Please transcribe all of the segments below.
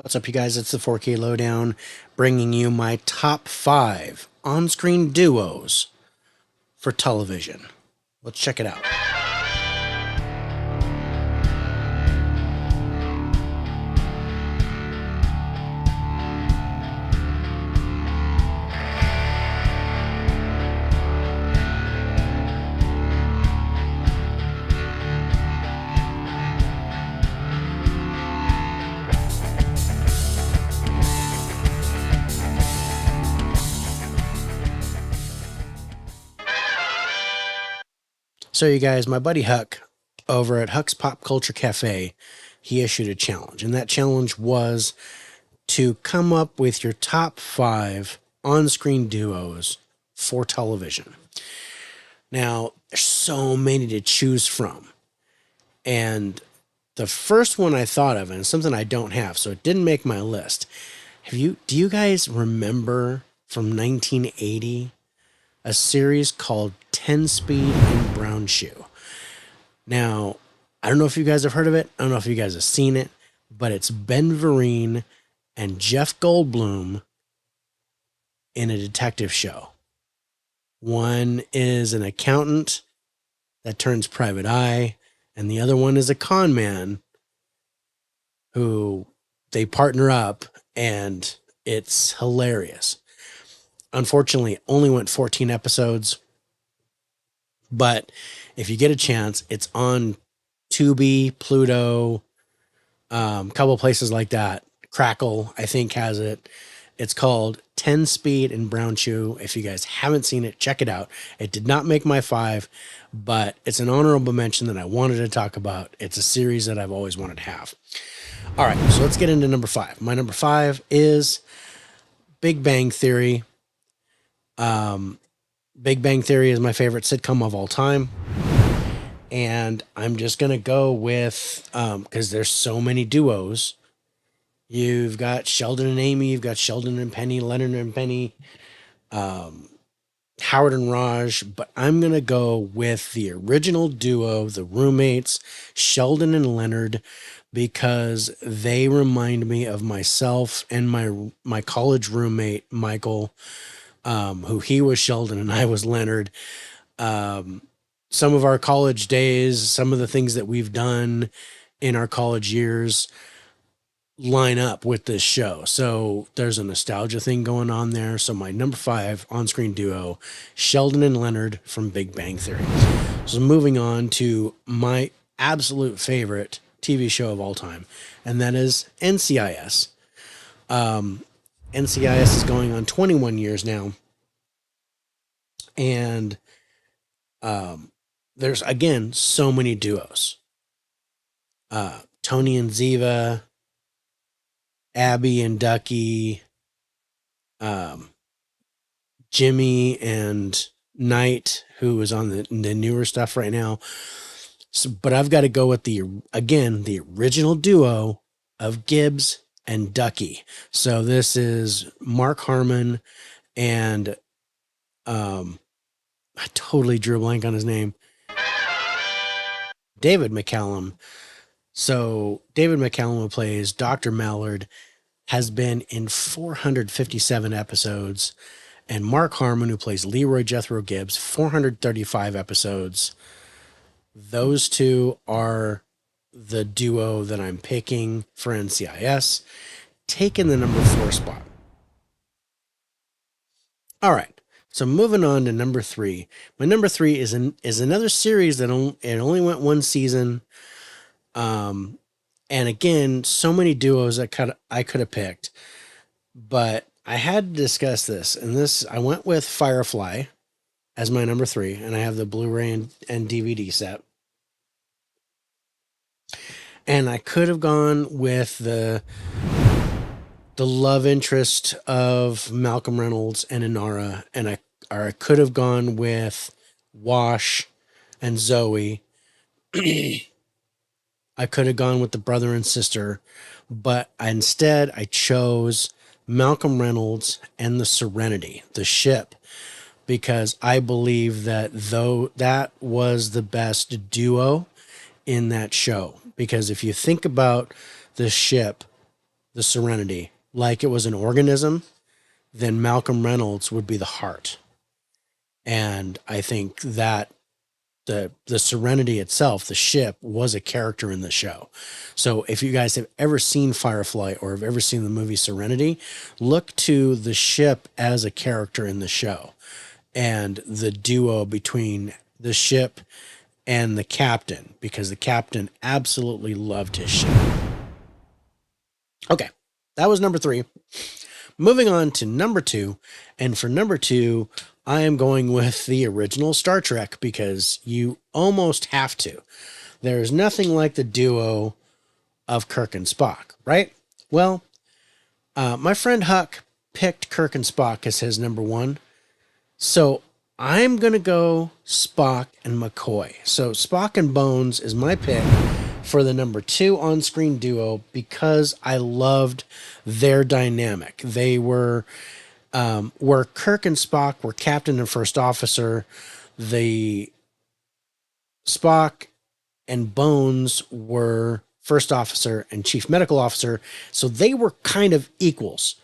What's up, you guys? It's the 4K Lowdown, bringing you my top 5 on-screen duos for television. Let's check it out. So, you guys, my buddy Huck over at Huck's Pop Culture Cafe, he issued a challenge, and that challenge was to come up with your top 5 on-screen duos for television. Now, there's so many to choose from, and the first one I thought of, and it's something I don't have, so it didn't make my list. Do you guys remember from 1980 a series called 10 Speed and Brown Shoe? Now, I don't know if you guys have heard of it. I don't know if you guys have seen it, but it's Ben Vereen and Jeff Goldblum in a detective show. One is an accountant that turns private eye, and the other one is a con man who they partner up, and it's hilarious. Unfortunately, it only went 14 episodes, but if you get a chance, it's on Tubi, Pluto, couple places like that. Crackle, I think, has it. It's called 10 Speed and Brown Shoe. If you guys haven't seen it, check it out. It did not make my 5, but it's an honorable mention that I wanted to talk about. It's a series that I've always wanted to have. All right, so let's get into number 5. My number 5 is Big Bang Theory. Big Bang Theory is my favorite sitcom of all time. And I'm just going to go with, because there's so many duos. You've got Sheldon and Amy, you've got Sheldon and Penny, Leonard and Penny, Howard and Raj, but I'm going to go with the original duo, the roommates, Sheldon and Leonard, because they remind me of myself and my college roommate, Michael, who he was Sheldon and I was Leonard. Some of our college days, some of the things that we've done in our college years line up with this show. So there's a nostalgia thing going on there. So my number 5 on-screen duo, Sheldon and Leonard from Big Bang Theory. So moving on to my absolute favorite TV show of all time, and that is NCIS. NCIS is going on 21 years now. And there's, again, so many duos. Tony and Ziva, Abby and Ducky, Jimmy and Knight, who is on the newer stuff right now. So, but I've got to go with the original duo of Gibbs and Ducky. So this is Mark Harmon and I totally drew a blank on his name. David McCallum. So David McCallum, who plays Dr. Mallard, has been in 457 episodes. And Mark Harmon, who plays Leroy Jethro Gibbs, 435 episodes. Those two are the duo that I'm picking for NCIS, taking the number 4 spot. All right. So moving on to number 3. My number 3 is another series that only went one season. And again, so many duos that I could have picked, but I had to discuss this, and I went with Firefly as my number 3, and I have the Blu-ray and DVD set. And I could have gone with the love interest of Malcolm Reynolds and Inara, or I could have gone with Wash and Zoe. I could have gone with the brother and sister, but instead I chose Malcolm Reynolds and the Serenity, the ship, because I believe that that was the best duo in that show. Because if you think about the ship, the Serenity like it was an organism, then Malcolm Reynolds would be the heart. And I think that the Serenity itself, the ship, was a character in the show. So if you guys have ever seen Firefly or have ever seen the movie Serenity, look to the ship as a character in the show, and the duo between the ship and the captain, because the captain absolutely loved his ship. Okay, that was number 3. Moving on to number 2, and for number 2, I am going with the original Star Trek because you almost have to. There's nothing like the duo of Kirk and Spock, right? Well, my friend Huck picked Kirk and Spock as his number 1. So I'm going to go Spock and McCoy. So Spock and Bones is my pick for the number 2 on-screen duo because I loved their dynamic. They were where Kirk and Spock were captain and first officer. The Spock and Bones were first officer and chief medical officer. So they were kind of equals,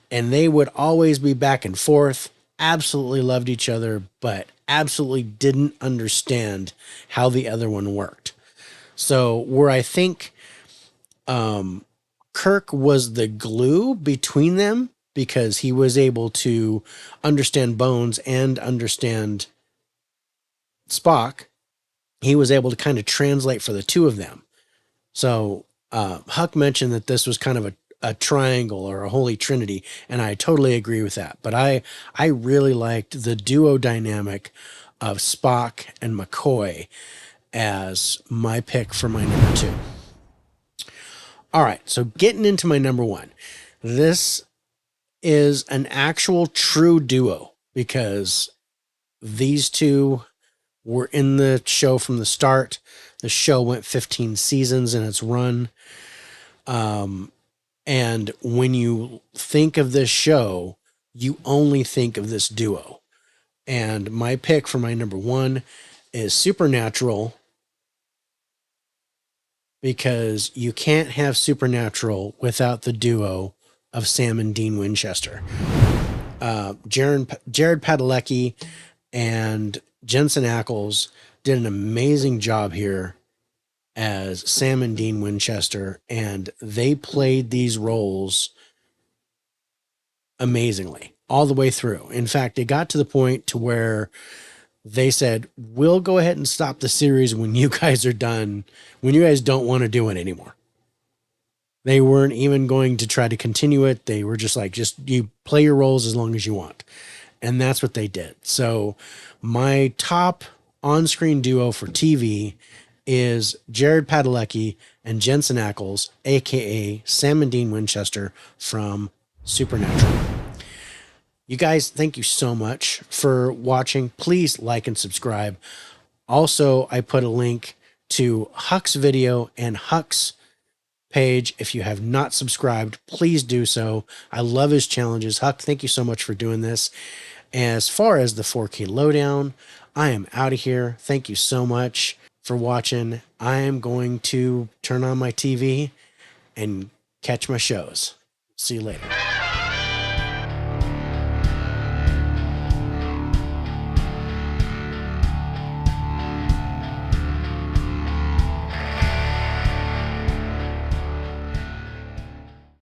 and they would always be back and forth. Absolutely loved each other, but absolutely didn't understand how the other one worked. So where I think Kirk was the glue between them because he was able to understand Bones and understand Spock, he was able to kind of translate for the two of them. So Huck mentioned that this was kind of a triangle or a holy trinity, and I totally agree with that. But I really liked the duo dynamic of Spock and McCoy as my pick for my number 2. All right, so getting into my number 1. This is an actual true duo because these two were in the show from the start. The show went 15 seasons in its run. And when you think of this show, you only think of this duo. And my pick for my number 1 is Supernatural, because you can't have Supernatural without the duo of Sam and Dean Winchester. Jared Padalecki and Jensen Ackles did an amazing job here as Sam and Dean Winchester, and they played these roles amazingly all the way through. In fact, it got to the point to where they said, we'll go ahead and stop the series when you guys are done, when you guys don't want to do it anymore. They weren't even going to try to continue it. They were just like, just you play your roles as long as you want. And that's what they did. So my top on-screen duo for TV is Jared Padalecki and Jensen Ackles, aka Sam and Dean Winchester from Supernatural. You guys, thank you so much for watching. Please like and subscribe. Also, I put a link to Huck's video and Huck's page. If you have not subscribed, please do so. I love his challenges. Huck, thank you so much for doing this. As far as the 4K lowdown, I am out of here. Thank you so much for watching. I am going to turn on my TV and catch my shows. See you later.